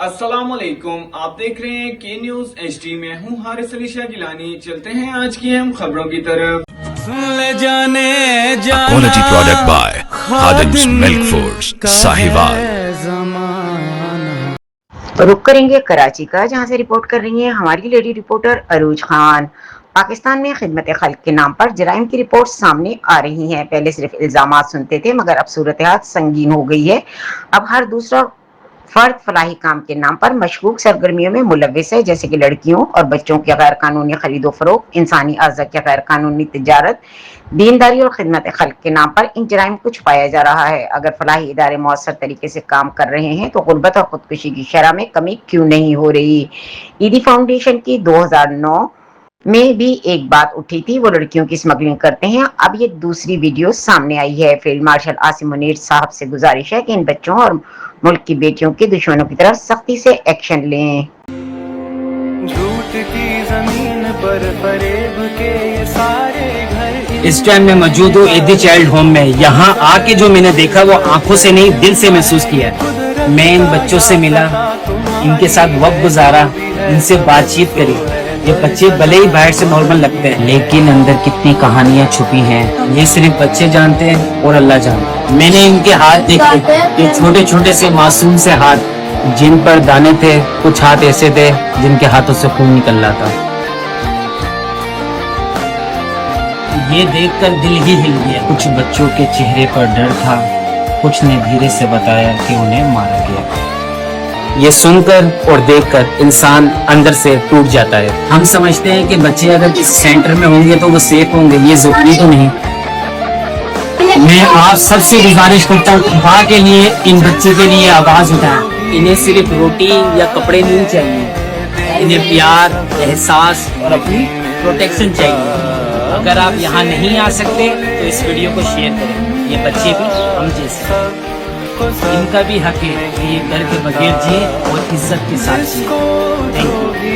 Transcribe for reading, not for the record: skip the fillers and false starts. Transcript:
अस्सलाम वालेकुम, आप देख रहे हैं के न्यूज HD में हूँ हारिस अली शाह गिलानी। चलते हैं आज की अहम खबरों की तरफ। Quality product by Khadim's Milk Foods, Sahiwal। रुक करेंगे कराची का, जहां से रिपोर्ट कर रही हैं हमारी लेडी रिपोर्टर अरूज खान। पाकिस्तान में खिदमत खल्क के नाम पर जराइम की रिपोर्ट सामने आ रही हैं। पहले सिर्फ इल्जामात सुनते थे, मगर अब सूरत-ए-हाल संगीन हो गई है। अब हर दूसरा फर्द फलाही काम के नाम पर मशकूक सरगर्मियों में मुलव्विस है, जैसे कि लड़कियों और बच्चों की गैर कानूनी खरीदो फरोख्त, इंसानी अज़ा की गैर कानूनी तिजारत, दीनदारी और खिदमत खल्क के नाम पर इन जराइम को छुपाया जा रहा है। अगर फलाही इदारे मौसर तरीके से काम कर रहे हैं तो गुर्बत और खुदकुशी की शरह में कमी क्यों नहीं हो रही। ईदी फाउंडेशन की 2009 में भी एक बात उठी थी, वो लड़कियों की स्मगलिंग करते हैं। अब ये दूसरी वीडियो सामने आई है। फील्ड मार्शल आसिम मुनीर साहब से गुजारिश है कि इन बच्चों और मुल्क की बेटियों के दुश्मनों की तरफ सख्ती से एक्शन लें। झूठ की जमीन पर फरेब के ये सारे घर। इस टाइम मैं मौजूद हूँ एदी चाइल्ड होम में। यहाँ आके जो मैंने देखा वो आंखों से नहीं दिल से महसूस किया। मैं इन बच्चों से मिला, इनके साथ वक्त गुजारा, इनसे बातचीत करी। ये बच्चे भले ही बाहर से नॉर्मल लगते हैं, लेकिन अंदर कितनी कहानियां छुपी हैं ये सिर्फ बच्चे जानते हैं और अल्लाह जानता है। मैंने इनके हाथ देखे, ये छोटे छोटे से मासूम से हाथ, जिन पर दाने थे। कुछ हाथ ऐसे थे जिनके हाथों से खून निकल रहा था। ये देखकर दिल ही हिल गया। कुछ बच्चों के चेहरे पर डर था, कुछ ने धीरे से बताया कि उन्हें मारा गया। ये सुनकर और देखकर इंसान अंदर से टूट जाता है। हम समझते हैं कि बच्चे अगर इस सेंटर में होंगे तो वो सेफ होंगे, ये जरूरी तो नहीं। मैं आप सबसे गुजारिश करता हूँ, खुदा के लिए इन बच्चों के लिए आवाज उठाएं। इन्हें सिर्फ रोटी या कपड़े नहीं चाहिए, इन्हें प्यार, एहसास और अपनी प्रोटेक्शन चाहिए। अगर आप यहाँ नहीं आ सकते तो इस वीडियो को शेयर करें। ये बच्चे भी हम जैसे, इनका भी हक है कि ये डर के बगैर जिए और इज्जत के साथ जिए। Thank you.